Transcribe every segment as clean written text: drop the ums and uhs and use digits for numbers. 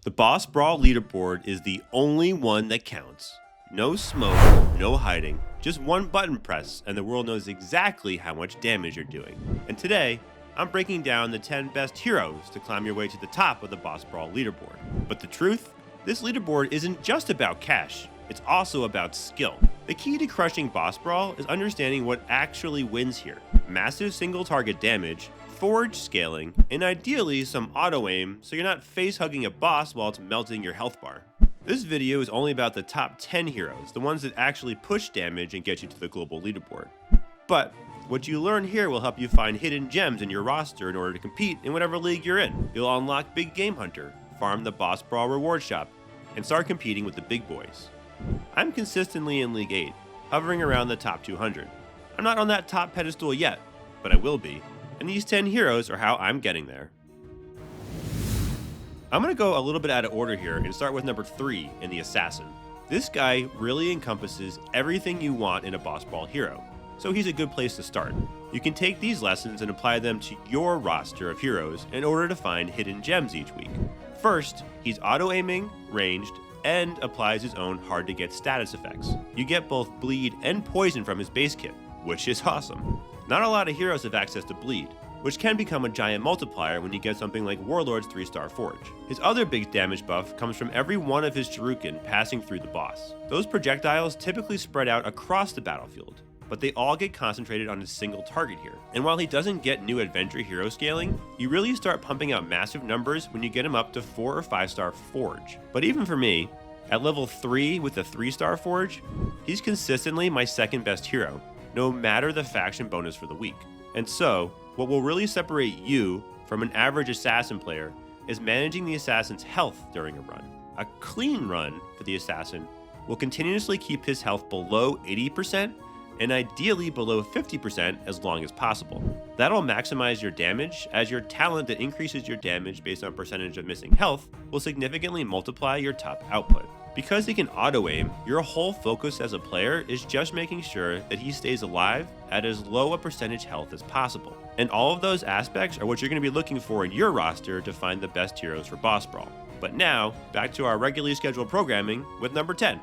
The Boss Brawl leaderboard is the only one that counts. No smoke, no hiding, just one button press and the world knows exactly how much damage you're doing. And today, I'm breaking down the 10 best heroes to climb your way to the top of the Boss Brawl leaderboard. But the truth? This leaderboard isn't just about cash, it's also about skill. The key to crushing Boss Brawl is understanding what actually wins here. Massive single target damage, forge scaling, and ideally some auto-aim so you're not face-hugging a boss while it's melting your health bar. This video is only about the top 10 heroes, the ones that actually push damage and get you to the global leaderboard. But what you learn here will help you find hidden gems in your roster in order to compete in whatever league you're in. You'll unlock Big Game Hunter, farm the Boss Brawl reward shop, and start competing with the big boys. I'm consistently in League 8, hovering around the top 200. I'm not on that top pedestal yet, but I will be. And these 10 heroes are how I'm getting there. I'm going to go a little bit out of order here and start with number 3 in the Assassin. This guy really encompasses everything you want in a Boss Brawl hero, so he's a good place to start. You can take these lessons and apply them to your roster of heroes in order to find hidden gems each week. First, he's auto-aiming, ranged, and applies his own hard-to-get status effects. You get both bleed and poison from his base kit, which is awesome. Not a lot of heroes have access to bleed, which can become a giant multiplier when you get something like Warlord's 3-star Forge. His other big damage buff comes from every one of his shuriken passing through the boss. Those projectiles typically spread out across the battlefield, but they all get concentrated on a single target here. And while he doesn't get new adventure hero scaling, you really start pumping out massive numbers when you get him up to 4 or 5-star Forge. But even for me, at level 3 with the 3-star Forge, he's consistently my second best hero, no matter the faction bonus for the week. And so, what will really separate you from an average assassin player is managing the assassin's health during a run. A clean run for the assassin will continuously keep his health below 80% and ideally below 50% as long as possible. That'll maximize your damage, as your talent that increases your damage based on percentage of missing health will significantly multiply your top output. Because he can auto-aim, your whole focus as a player is just making sure that he stays alive at as low a percentage health as possible. And all of those aspects are what you're going to be looking for in your roster to find the best heroes for Boss Brawl. But now, back to our regularly scheduled programming with number 10.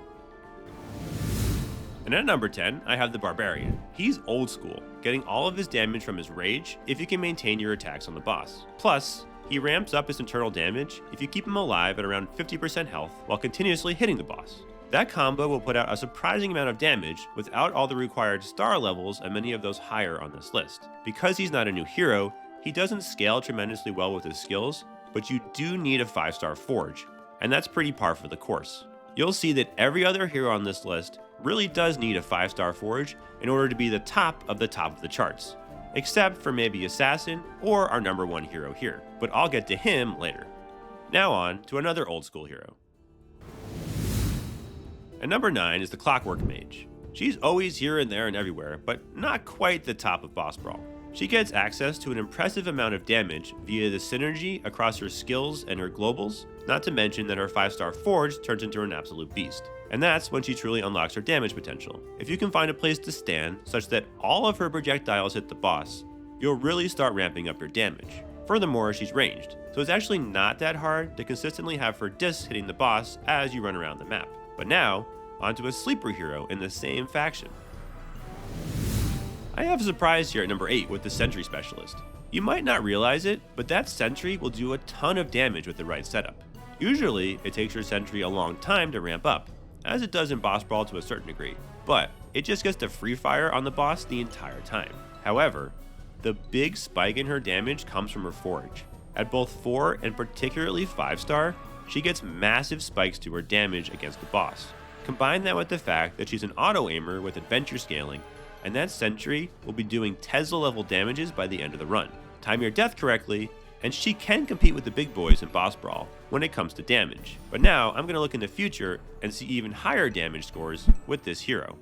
And at number 10, I have the Barbarian. He's old school, getting all of his damage from his rage if you can maintain your attacks on the boss. Plus, he ramps up his internal damage if you keep him alive at around 50% health while continuously hitting the boss. That combo will put out a surprising amount of damage without all the required star levels and many of those higher on this list. Because he's not a new hero, he doesn't scale tremendously well with his skills, but you do need a 5-star Forge, and that's pretty par for the course. You'll see that every other hero on this list really does need a 5-star Forge in order to be the top of the charts, except for maybe Assassin or our number 1 hero here, but I'll get to him later. Now on to another old school hero. At number 9 is the Clockwork Mage. She's always here and there and everywhere, but not quite the top of Boss Brawl. She gets access to an impressive amount of damage via the synergy across her skills and her globals, not to mention that her 5-star Forge turns into an absolute beast. And that's when she truly unlocks her damage potential. If you can find a place to stand such that all of her projectiles hit the boss, you'll really start ramping up your damage. Furthermore, she's ranged, so it's actually not that hard to consistently have her discs hitting the boss as you run around the map. But now, onto a sleeper hero in the same faction. I have a surprise here at number 8 with the Sentry Specialist. You might not realize it, but that Sentry will do a ton of damage with the right setup. Usually, it takes your Sentry a long time to ramp up, as it does in Boss Brawl to a certain degree, but it just gets to free fire on the boss the entire time. However, the big spike in her damage comes from her Forge. At both 4 and particularly 5-star, she gets massive spikes to her damage against the boss. Combine that with the fact that she's an auto-aimer with adventure scaling, and that Sentry will be doing Tesla level damages by the end of the run. Time your death correctly, and she can compete with the big boys in Boss Brawl when it comes to damage. But now, I'm going to look in the future and see even higher damage scores with this hero.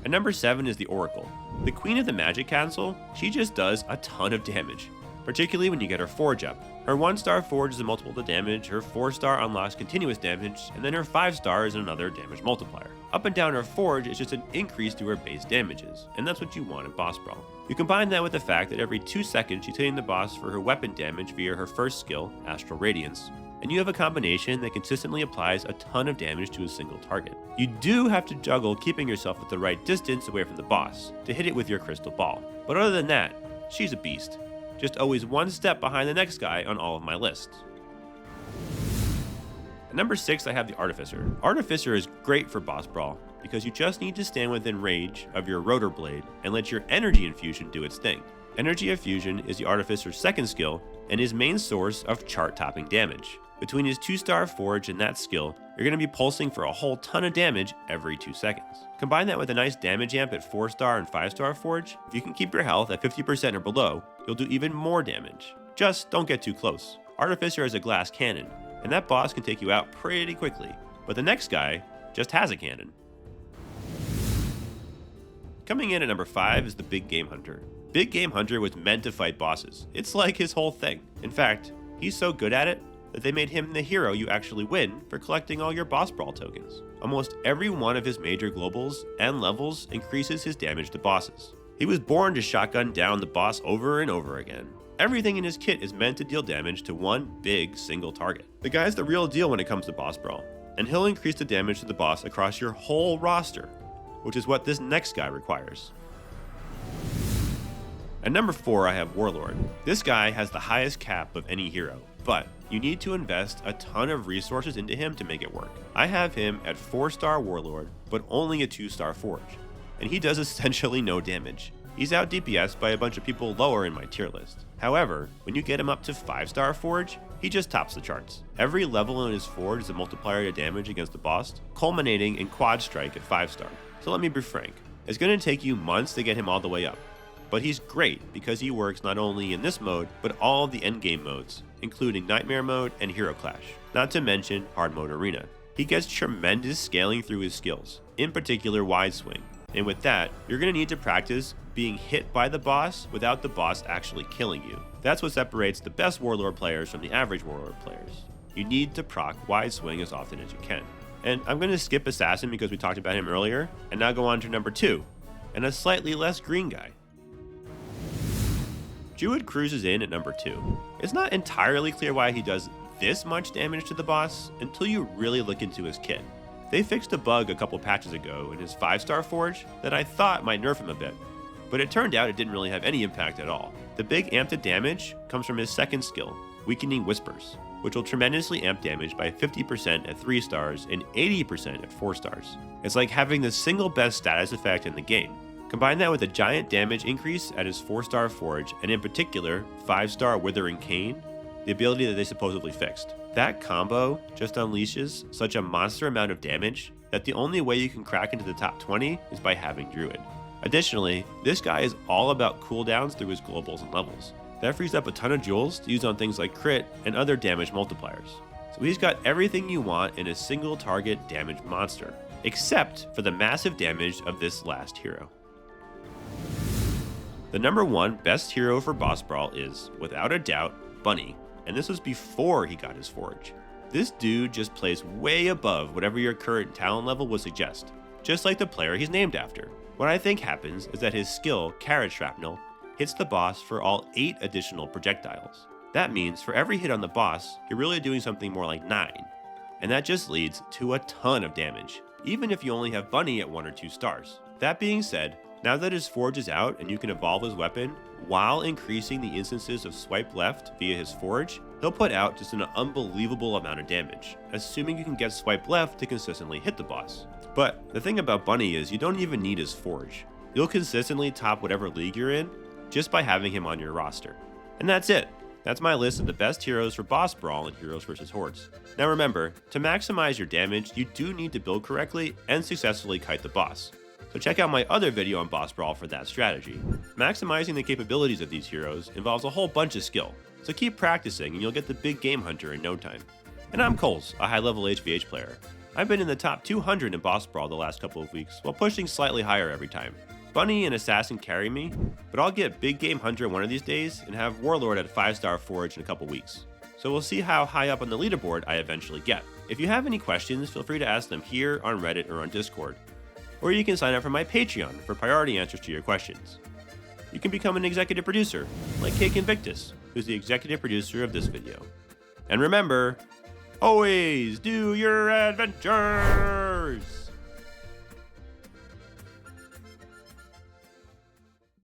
At number 7 is the Oracle. The Queen of the Magic Council, she just does a ton of damage, particularly when you get her Forge up. Her 1-star forge is a multiple to damage, her 4-star unlocks continuous damage, and then her 5-star is another damage multiplier. Up and down her forge is just an increase to her base damages, and that's what you want in Boss Brawl. You combine that with the fact that every 2 seconds she's hitting the boss for her weapon damage via her first skill, Astral Radiance, and you have a combination that consistently applies a ton of damage to a single target. You do have to juggle keeping yourself at the right distance away from the boss to hit it with your crystal ball, but other than that, she's a beast. Just always one step behind the next guy on all of my lists. At number 6, I have the Artificer. Artificer is great for Boss Brawl because you just need to stand within range of your rotor blade and let your energy infusion do its thing. Energy infusion is the Artificer's second skill and his main source of chart-topping damage. Between his 2-star forge and that skill, you're going to be pulsing for a whole ton of damage every 2 seconds. Combine that with a nice damage amp at 4-star and 5-star forge, if you can keep your health at 50% or below, you'll do even more damage. Just don't get too close. Artificer has a glass cannon, and that boss can take you out pretty quickly, but the next guy just has a cannon. Coming in at number 5 is the Big Game Hunter. Big Game Hunter was meant to fight bosses. It's like his whole thing. In fact, he's so good at it that they made him the hero you actually win for collecting all your Boss Brawl tokens. Almost every one of his major globals and levels increases his damage to bosses. He was born to shotgun down the boss over and over again. Everything in his kit is meant to deal damage to one big single target. The guy's the real deal when it comes to Boss Brawl, and he'll increase the damage to the boss across your whole roster, which is what this next guy requires. At number 4, I have Warlord. This guy has the highest cap of any hero, but you need to invest a ton of resources into him to make it work. I have him at 4-star Warlord, but only a 2-star Forge, and he does essentially no damage. He's out DPS'd by a bunch of people lower in my tier list. However, when you get him up to 5-star Forge, he just tops the charts. Every level in his Forge is a multiplier to damage against the boss, culminating in Quad Strike at 5-star. So let me be frank, it's going to take you months to get him all the way up. But he's great because he works not only in this mode, but all of the endgame modes, including Nightmare Mode and Hero Clash, not to mention Hard Mode Arena. He gets tremendous scaling through his skills, in particular Wide Swing, and with that, you're going to need to practice being hit by the boss without the boss actually killing you. That's what separates the best Warlord players from the average Warlord players. You need to proc Wide Swing as often as you can. And I'm going to skip Assassin because we talked about him earlier, and now go on to number 2, and a slightly less green guy. Druid cruises in at number 2. It's not entirely clear why he does this much damage to the boss until you really look into his kit. They fixed a bug a couple patches ago in his 5-star Forge that I thought might nerf him a bit, but it turned out it didn't really have any impact at all. The big amp to damage comes from his second skill, Weakening Whispers, which will tremendously amp damage by 50% at 3 stars and 80% at 4 stars. It's like having the single best status effect in the game. Combine that with a giant damage increase at his 4-star Forge, and in particular, 5-star Withering Cane, the ability that they supposedly fixed. That combo just unleashes such a monster amount of damage that the only way you can crack into the top 20 is by having Druid. Additionally, this guy is all about cooldowns through his globals and levels. That frees up a ton of jewels to use on things like crit and other damage multipliers. So he's got everything you want in a single target damage monster, except for the massive damage of this last hero. The number 1 best hero for Boss Brawl is, without a doubt, Bunni, and this was before he got his Forge. This dude just plays way above whatever your current talent level would suggest, just like the player he's named after. What I think happens is that his skill, Carrot Shrapnel, hits the boss for all 8 additional projectiles. That means for every hit on the boss, you're really doing something more like 9, and that just leads to a ton of damage, even if you only have Bunni at 1 or 2 stars. That being said, now that his Forge is out and you can evolve his weapon, while increasing the instances of swipe left via his Forge, he'll put out just an unbelievable amount of damage, assuming you can get swipe left to consistently hit the boss. But the thing about Bunni is you don't even need his Forge. You'll consistently top whatever league you're in just by having him on your roster. And that's it. That's my list of the best heroes for Boss Brawl and Heroes vs. Hordes. Now remember, to maximize your damage, you do need to build correctly and successfully kite the boss. So check out my other video on Boss Brawl for that strategy. Maximizing the capabilities of these heroes involves a whole bunch of skill, so keep practicing and you'll get the Big Game Hunter in no time. And I'm Coles, a high-level HVH player. I've been in the top 200 in Boss Brawl the last couple of weeks, while pushing slightly higher every time. Bunni and Assassin carry me, but I'll get Big Game Hunter one of these days and have Warlord at 5-star Forge in a couple weeks. so we'll see how high up on the leaderboard I eventually get. If you have any questions, feel free to ask them here on Reddit or on Discord. Or you can sign up for my Patreon for priority answers to your questions. You can become an executive producer, like Cake Invictus, who's the executive producer of this video. And remember, always do your adventures!